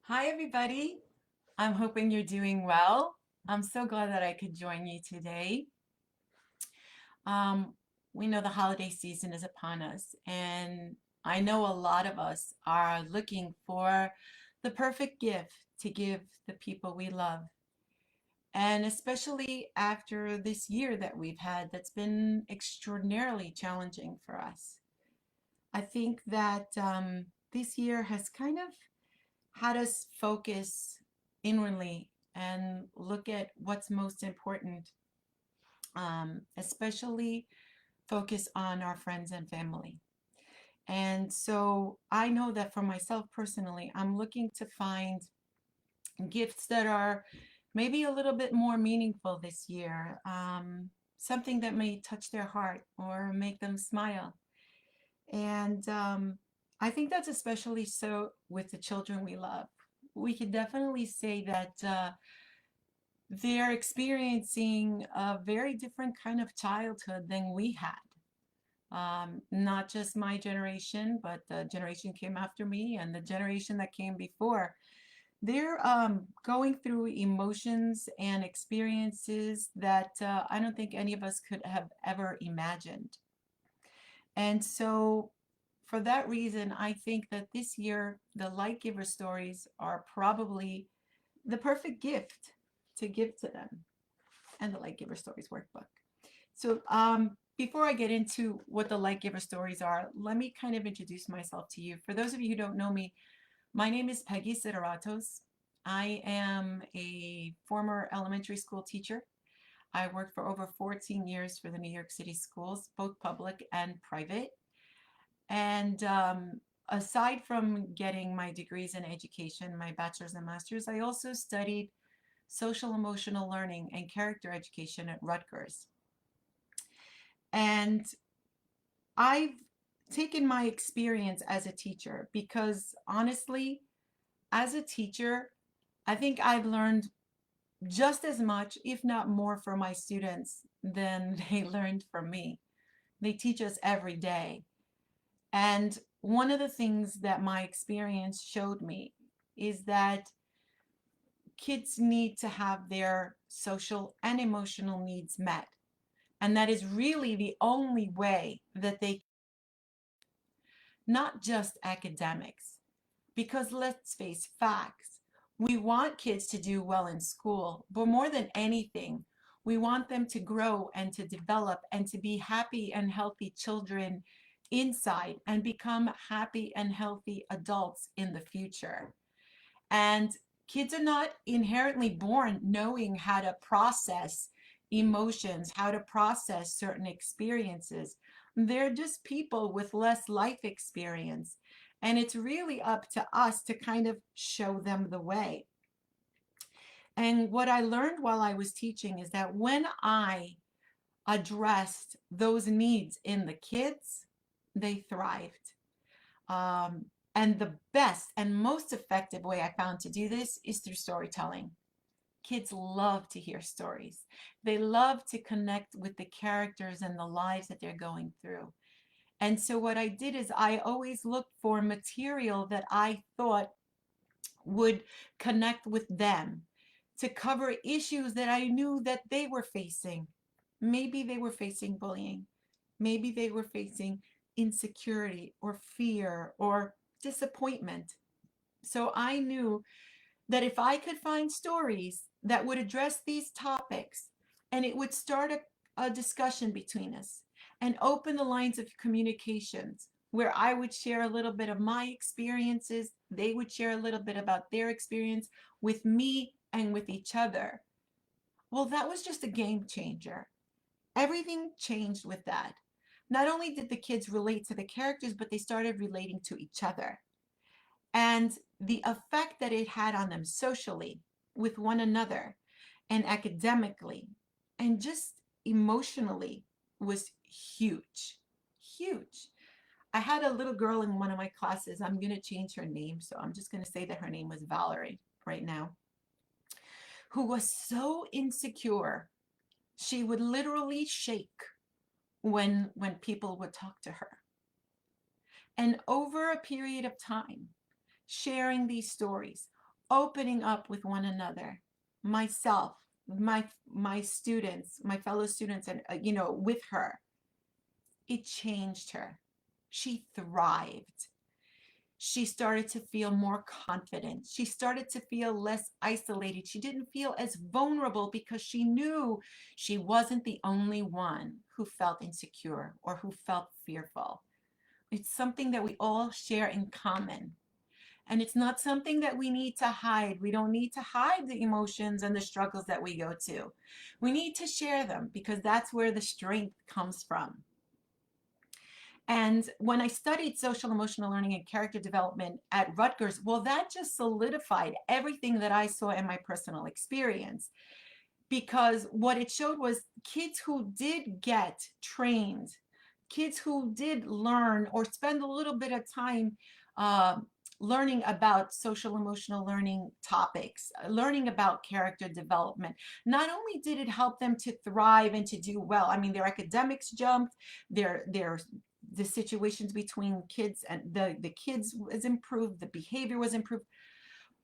Hi, everybody. I'm hoping you're doing well. I'm so glad that I could join you today. Um, we know the holiday season is upon us, and I know a lot of us are looking for the perfect gift to give the people we love. And especially after this year that we've had, that's been extraordinarily challenging for us. I think that this year has kind of had us focus inwardly and look at what's most important, especially focus on our friends and family. And so I know that for myself personally, I'm looking to find gifts that are maybe a little bit more meaningful this year, something that may touch their heart or make them smile. And I think that's especially so with the children we love. We could definitely say that they're experiencing a very different kind of childhood than we had. Not just my generation, but the generation came after me and the generation that came before. They're going through emotions and experiences that I don't think any of us could have ever imagined. And so, for that reason, I think that this year, the Light Giver stories are probably the perfect gift to give to them, and the Light Giver Stories Workbook. So, before I get into what the Light Giver stories are, let me kind of introduce myself to you. For those of you who don't know me, my name is Peggy Sideratos. I am a former elementary school teacher. I worked for over 14 years for the New York City schools, both public and private. And aside from getting my degrees in education, my bachelor's and master's, I also studied social emotional learning and character education at Rutgers. And I've taken my experience as a teacher because honestly, as a teacher, I think I've learned just as much, if not more, from my students than they learned from me. They teach us every day. And one of the things that my experience showed me is that kids need to have their social and emotional needs met. And that is really the only way that they, not just academics, because let's face facts. We want kids to do well in school, but more than anything, we want them to grow and to develop and to be happy and healthy children inside and become happy and healthy adults in the future. And kids are not inherently born knowing how to process emotions, how to process certain experiences. They're just people with less life experience. And it's really up to us to kind of show them the way. And what I learned while I was teaching is that when I addressed those needs in the kids, they thrived. And the best and most effective way I found to do this is through storytelling. Kids love to hear stories. They love to connect with the characters and the lives that they're going through. And so what I did is I always looked for material that I thought would connect with them to cover issues that I knew that they were facing. Maybe they were facing bullying. Maybe they were facing insecurity or fear or disappointment. So I knew that if I could find stories that would address these topics and it would start a discussion between us and open the lines of communications where I would share a little bit of my experiences, they would share a little bit about their experience with me and with each other. Well, that was just a game changer. Everything changed with that. Not only did the kids relate to the characters, but they started relating to each other. And the effect that it had on them socially, with one another, and academically, and just emotionally was huge. Huge. I had a little girl in one of my classes. I'm going to change her name, so I'm just going to say that her name was Valerie right now, who was so insecure. She would literally shake when people would talk to her. And over a period of time, sharing these stories, opening up with one another, myself, my students, my fellow students, and with her, it changed her. She thrived. She started to feel more confident. She started to feel less isolated. She didn't feel as vulnerable because she knew she wasn't the only one who felt insecure or who felt fearful. It's something that we all share in common. And it's not something that we need to hide. We don't need to hide the emotions and the struggles that we go to. We need to share them because that's where the strength comes from. And when I studied social emotional learning and character development at Rutgers, well, that just solidified everything that I saw in my personal experience. Because what it showed was kids who did get trained, kids who did learn or spend a little bit of time uh, learning about social emotional learning topics, learning about character development. Not only did it help them to thrive and to do well, I mean, their academics jumped, their the situations between kids and the kids was improved, the behavior was improved,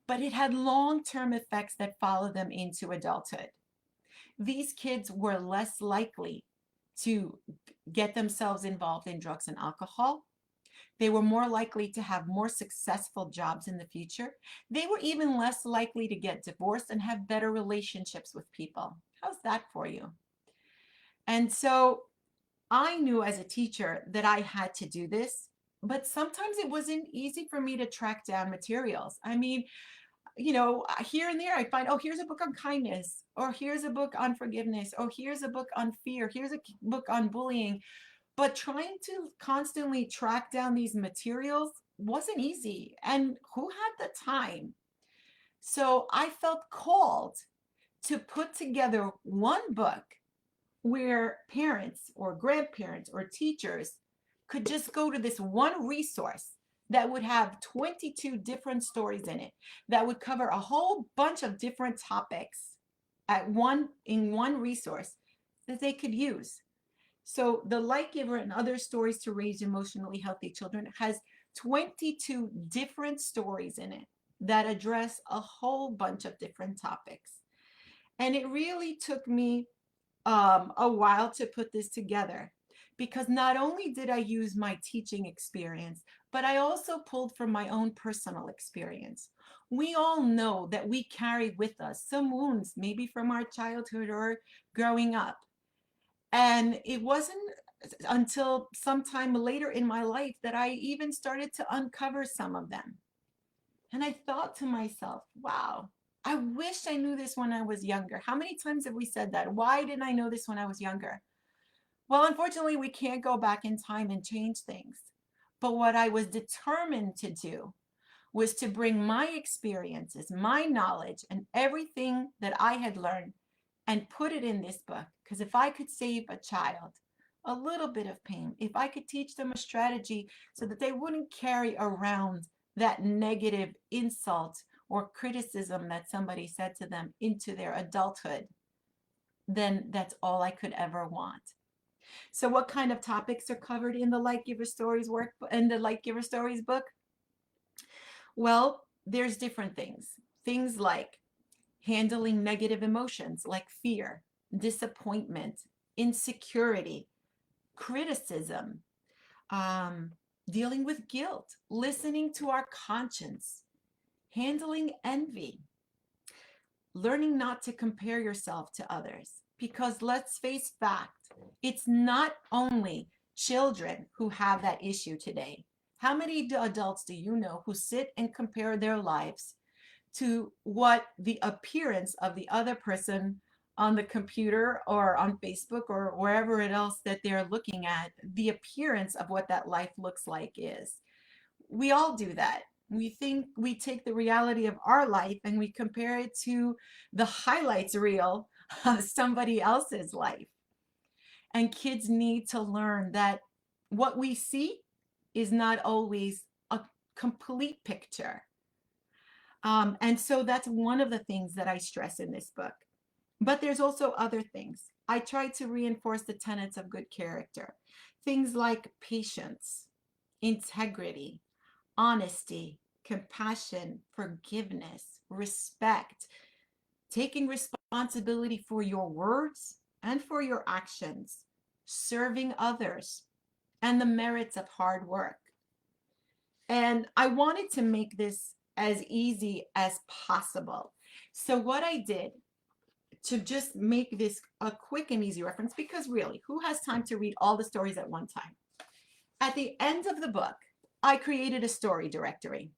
but it had long-term effects that followed them into adulthood. These kids were less likely to get themselves involved in drugs and alcohol. They were more likely to have more successful jobs in the future. They were even less likely to get divorced and have better relationships with people. How's that for you? And so I knew as a teacher that I had to do this, but sometimes it wasn't easy for me to track down materials. I mean, here and there I find, oh, here's a book on kindness, or here's a book on forgiveness, or here's a book on fear, here's a book on bullying. But trying to constantly track down these materials wasn't easy. And who had the time? So I felt called to put together one book where parents or grandparents or teachers could just go to this one resource that would have 22 different stories in it, that would cover a whole bunch of different topics in one resource that they could use. So the Light Giver and Other Stories to Raise Emotionally Healthy Children has 22 different stories in it that address a whole bunch of different topics. And it really took me a while to put this together, because not only did I use my teaching experience, but I also pulled from my own personal experience. We all know that we carry with us some wounds, maybe from our childhood or growing up. And it wasn't until sometime later in my life that I even started to uncover some of them. And I thought to myself, wow, I wish I knew this when I was younger. How many times have we said that? Why didn't I know this when I was younger? Well, unfortunately, we can't go back in time and change things. But what I was determined to do was to bring my experiences, my knowledge, and everything that I had learned and put it in this book. Because if I could save a child a little bit of pain, if I could teach them a strategy so that they wouldn't carry around that negative insult or criticism that somebody said to them into their adulthood, then that's all I could ever want. So what kind of topics are covered in the Light Giver Stories book? Well, there's different things. Things like handling negative emotions like fear, disappointment, insecurity, criticism, dealing with guilt, listening to our conscience, handling envy, learning not to compare yourself to others. Because let's face fact, it's not only children who have that issue today. How many adults do you know who sit and compare their lives to what the appearance of the other person on the computer or on Facebook or wherever else that they're looking at, the appearance of what that life looks like is? We all do that. We think we take the reality of our life and we compare it to the highlights reel of somebody else's life. And kids need to learn that what we see is not always a complete picture. And so that's one of the things that I stress in this book. But there's also other things. I try to reinforce the tenets of good character. Things like patience, integrity, honesty, compassion, forgiveness, respect, taking responsibility for your words and for your actions, serving others, and the merits of hard work. And I wanted to make this as easy as possible. So what I did to just make this a quick and easy reference, because really, who has time to read all the stories at one time? At the end of the book, I created a story directory.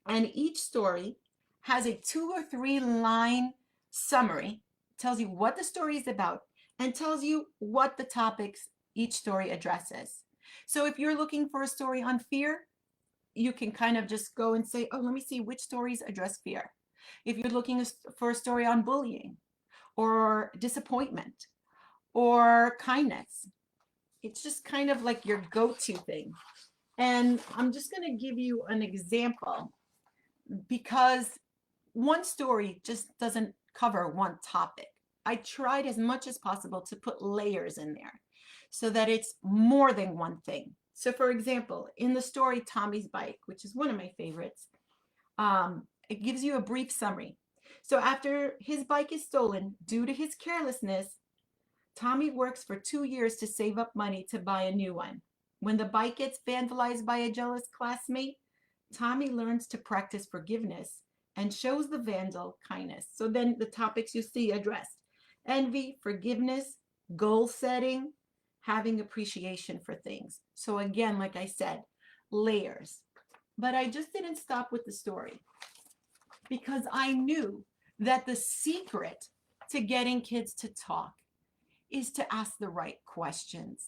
And each story has a 2 or 3 line summary, tells you what the story is about, and tells you what the topics each story addresses. So if you're looking for a story on fear, you can kind of just go and say, oh, let me see which stories address fear. If you're looking for a story on bullying or disappointment or kindness, it's just kind of like your go-to thing. And I'm just going to give you an example, because one story just doesn't cover one topic. I tried as much as possible to put layers in there so that it's more than one thing. So for example, in the story Tommy's Bike, which is one of my favorites, it gives you a brief summary. So after his bike is stolen due to his carelessness, Tommy works for 2 years to save up money to buy a new one. When the bike gets vandalized by a jealous classmate, Tommy learns to practice forgiveness and shows the vandal kindness. So then the topics you see addressed: envy, forgiveness, goal setting, having appreciation for things. So again, like I said, layers. But I just didn't stop with the story, because I knew that the secret to getting kids to talk is to ask the right questions.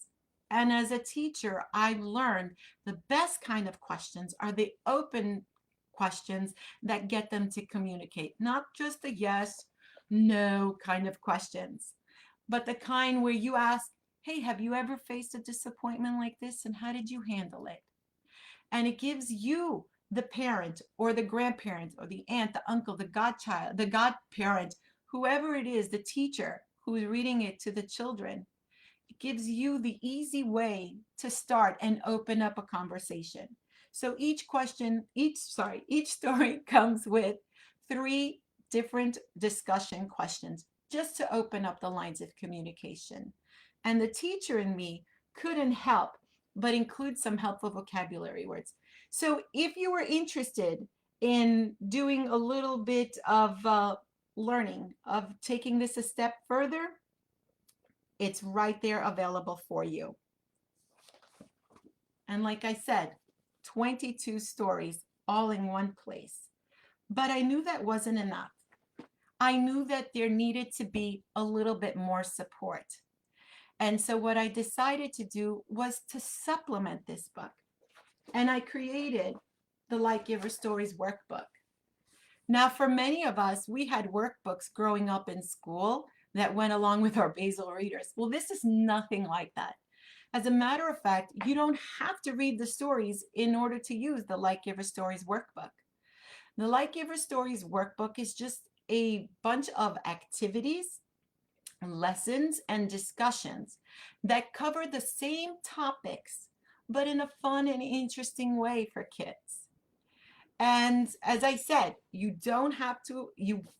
And as a teacher, I learned the best kind of questions are the open questions that get them to communicate, not just the yes, no kind of questions, but the kind where you ask, hey, have you ever faced a disappointment like this, and how did you handle it? And it gives you, the parent or the grandparent or the aunt, the uncle, the godchild, the godparent, whoever it is, the teacher who is reading it to the children, it gives you the easy way to start and open up a conversation. So each story comes with 3 different discussion questions just to open up the lines of communication. And the teacher in me couldn't help but include some helpful vocabulary words. So if you were interested in doing a little bit of learning, of taking this a step further, it's right there available for you. And like I said, 22 stories all in one place. But I knew that wasn't enough. I knew that there needed to be a little bit more support. And so what I decided to do was to supplement this book. And I created the Light Giver Stories Workbook. Now, for many of us, we had workbooks growing up in school that went along with our basal readers. Well, this is nothing like that. As a matter of fact, you don't have to read the stories in order to use the Light Giver Stories Workbook. The Light Giver Stories Workbook is just a bunch of activities, lessons, and discussions that cover the same topics, but in a fun and interesting way for kids. And as I said, you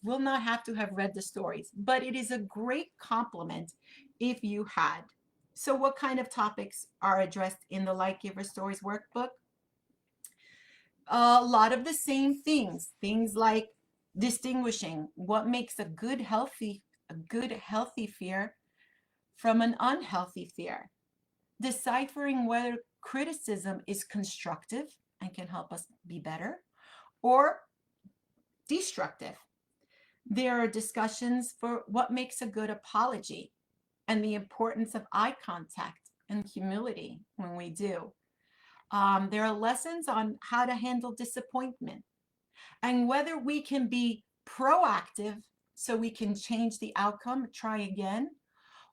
will not have to have read the stories, but it is a great compliment if you had. So what kind of topics are addressed in the Light Giver Stories Workbook? A lot of the same things like distinguishing what makes a good healthy fear from an unhealthy fear, deciphering whether criticism is constructive and can help us be better, or destructive. There are discussions for what makes a good apology and the importance of eye contact and humility when we do. There are lessons on how to handle disappointment and whether we can be proactive so we can change the outcome, try again,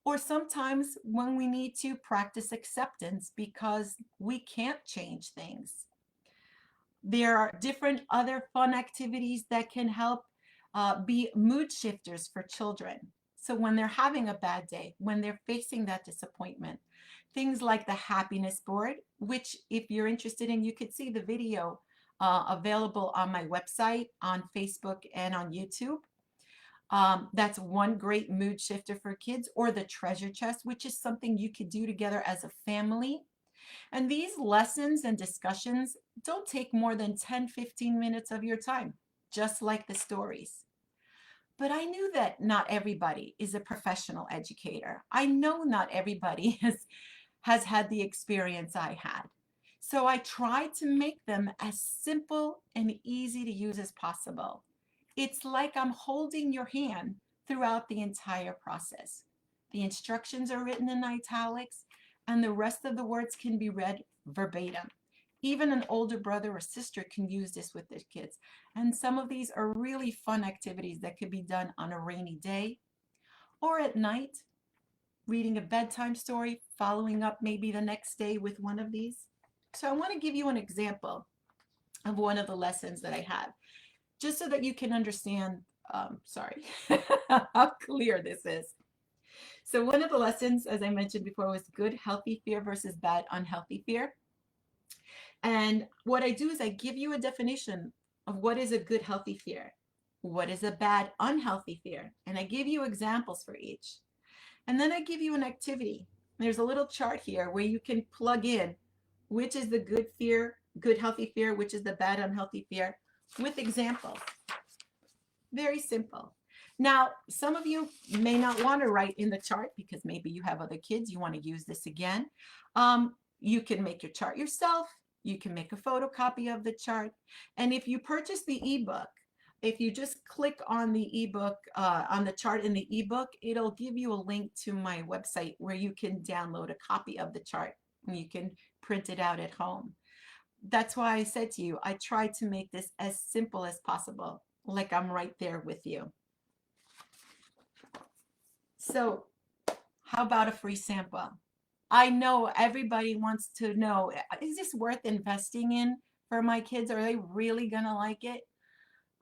or sometimes when we need to practice acceptance because we can't change things. There are different other fun activities that can help be mood shifters for children. So when they're having a bad day, when they're facing that disappointment, things like the happiness board, which if you're interested in, you could see the video available on my website, on Facebook, and on YouTube. That's one great mood shifter for kids, or the treasure chest, which is something you could do together as a family. And these lessons and discussions don't take more than 10-15 minutes of your time, just like the stories. But I knew that not everybody is a professional educator. I know not everybody has had the experience I had. So I tried to make them as simple and easy to use as possible. It's like I'm holding your hand throughout the entire process. The instructions are written in italics, and the rest of the words can be read verbatim. Even an older brother or sister can use this with their kids. And some of these are really fun activities that could be done on a rainy day or at night, reading a bedtime story, following up maybe the next day with one of these. So I want to give you an example of one of the lessons that I have, just so that you can understand, sorry, how clear this is. So one of the lessons, as I mentioned before, was good, healthy fear versus bad, unhealthy fear. And what I do is I give you a definition of what is a good, healthy fear, what is a bad, unhealthy fear, and I give you examples for each. And then I give you an activity. There's a little chart here where you can plug in which is the good fear, good, healthy fear, which is the bad, unhealthy fear, with examples. Very simple. Now, some of you may not want to write in the chart because maybe you have other kids, you want to use this again. You can make your chart yourself. You can make a photocopy of the chart. And if you purchase the ebook, if you just click on the ebook, on the chart in the ebook, it'll give you a link to my website where you can download a copy of the chart and you can print it out at home. That's why I said to you, I tried to make this as simple as possible, like I'm right there with you. So how about a free sample? I know everybody wants to know, is this worth investing in for my kids? Are they really going to like it?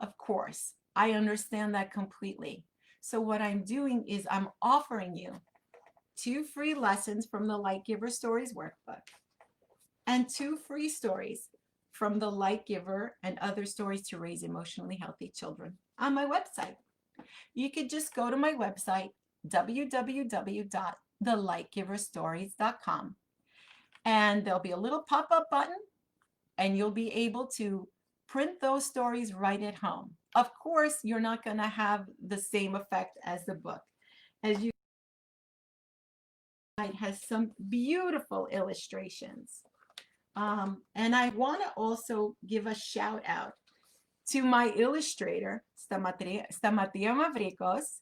Of course, I understand that completely. So what I'm doing is I'm offering you 2 free lessons from the Light Giver Stories Workbook and 2 free stories from the Light Giver and Other Stories to Raise Emotionally Healthy Children on my website. You could just go to my website, www.thelightgiverstories.com, and there'll be a little pop-up button and you'll be able to print those stories right at home. Of course, you're not going to have the same effect as the book. As you it has some beautiful illustrations. And I want to also give a shout out to my illustrator, Stamatia Mavrikos,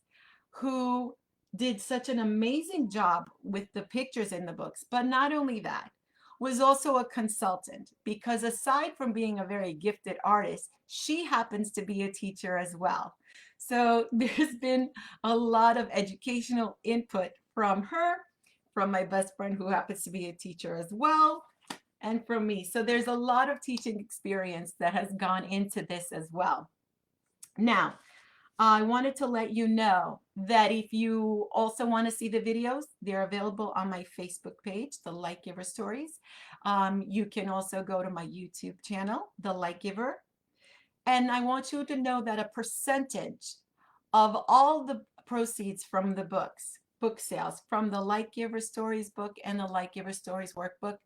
who did such an amazing job with the pictures in the books. But not only that, was also a consultant, because aside from being a very gifted artist, she happens to be a teacher as well. So there's been a lot of educational input from her, from my best friend who happens to be a teacher as well, and from me. So there's a lot of teaching experience that has gone into this as well. Now, I wanted to let you know that if you also want to see the videos, they're available on my Facebook page, The Light Giver Stories. You can also go to my YouTube channel, The Light Giver. And I want you to know that a percentage of all the proceeds from the books, book sales, from the Light Giver Stories book and the Light Giver Stories Workbook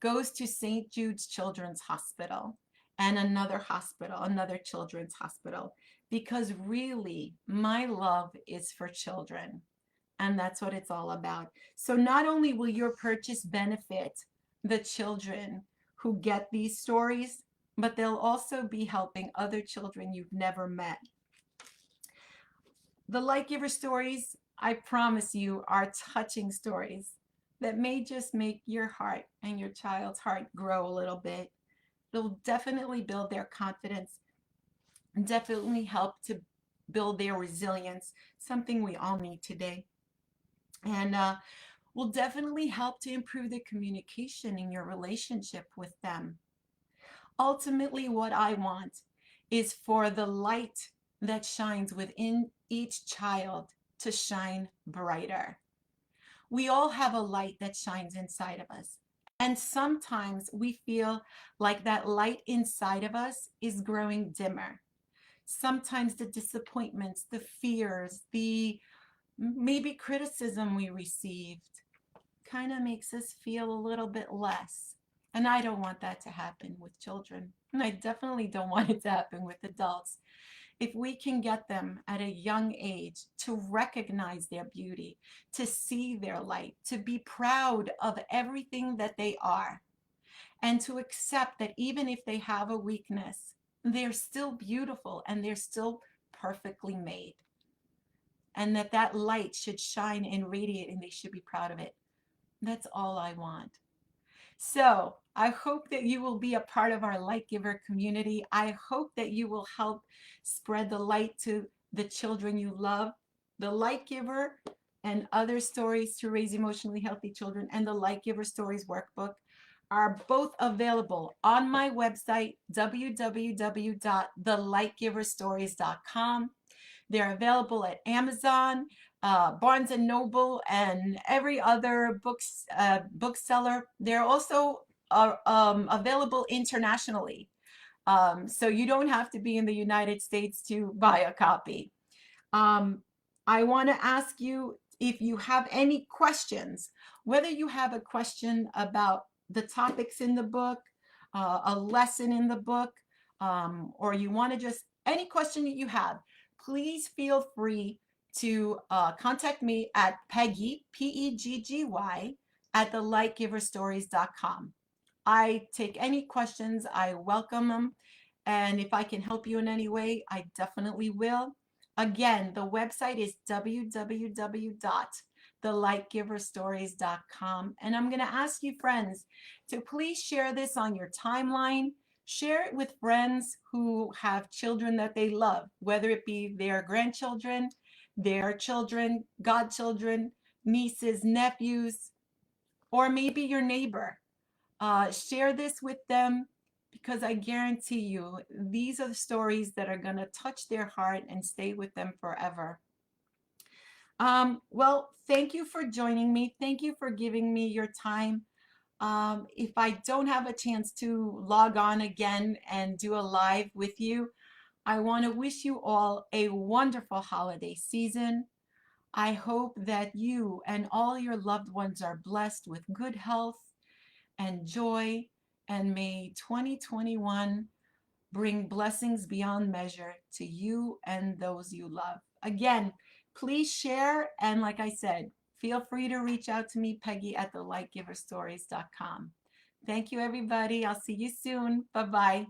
goes to St. Jude's Children's Hospital and another hospital, another children's hospital. Because really, my love is for children, and that's what it's all about. So not only will your purchase benefit the children who get these stories, but they'll also be helping other children you've never met. The Light Giver Stories, I promise you, are touching stories that may just make your heart and your child's heart grow a little bit. It'll definitely build their confidence, definitely help to build their resilience, something we all need today. And will definitely help to improve the communication in your relationship with them. Ultimately, what I want is for the light that shines within each child to shine brighter. We all have a light that shines inside of us. And sometimes we feel like that light inside of us is growing dimmer. Sometimes the disappointments, the fears, the maybe criticism we received kind of makes us feel a little bit less. And I don't want that to happen with children. And I definitely don't want it to happen with adults. If we can get them at a young age to recognize their beauty, to see their light, to be proud of everything that they are, and to accept that even if they have a weakness, they're still beautiful and they're still perfectly made. And that that light should shine and radiate and they should be proud of it. That's all I want. So I hope that you will be a part of our Light Giver community. I hope that you will help spread the light to the children you love. The Light Giver and other stories to raise emotionally healthy children and the Light Giver Stories Workbook are both available on my website, www.thelightgiverstories.com. They're available at Amazon, Barnes and Noble, and every other bookseller. They're also available internationally. So you don't have to be in the United States to buy a copy. I want to ask you if you have any questions, whether you have a question about the topics in the book, a lesson in the book, or you want to just any question that you have, please feel free to contact me at Peggy, Peggy, at thelightgiverstories.com. I take any questions, I welcome them, and if I can help you in any way, I definitely will. Again, the website is www.thelightgiverstories.com, and I'm going to ask you, friends, to please share this on your timeline. Share it with friends who have children that they love, whether it be their grandchildren, their children, godchildren, nieces, nephews, or maybe your neighbor. Share this with them because I guarantee you these are the stories that are going to touch their heart and stay with them forever. Well, thank you for joining me. Thank you for giving me your time. If I don't have a chance to log on again and do a live with you, I want to wish you all a wonderful holiday season. I hope that you and all your loved ones are blessed with good health and joy, and may 2021 bring blessings beyond measure to you and those you love. Again, please share, and like I said, feel free to reach out to me, Peggy, at thelightgiverstories.com. Thank you, everybody. I'll see you soon. Bye-bye.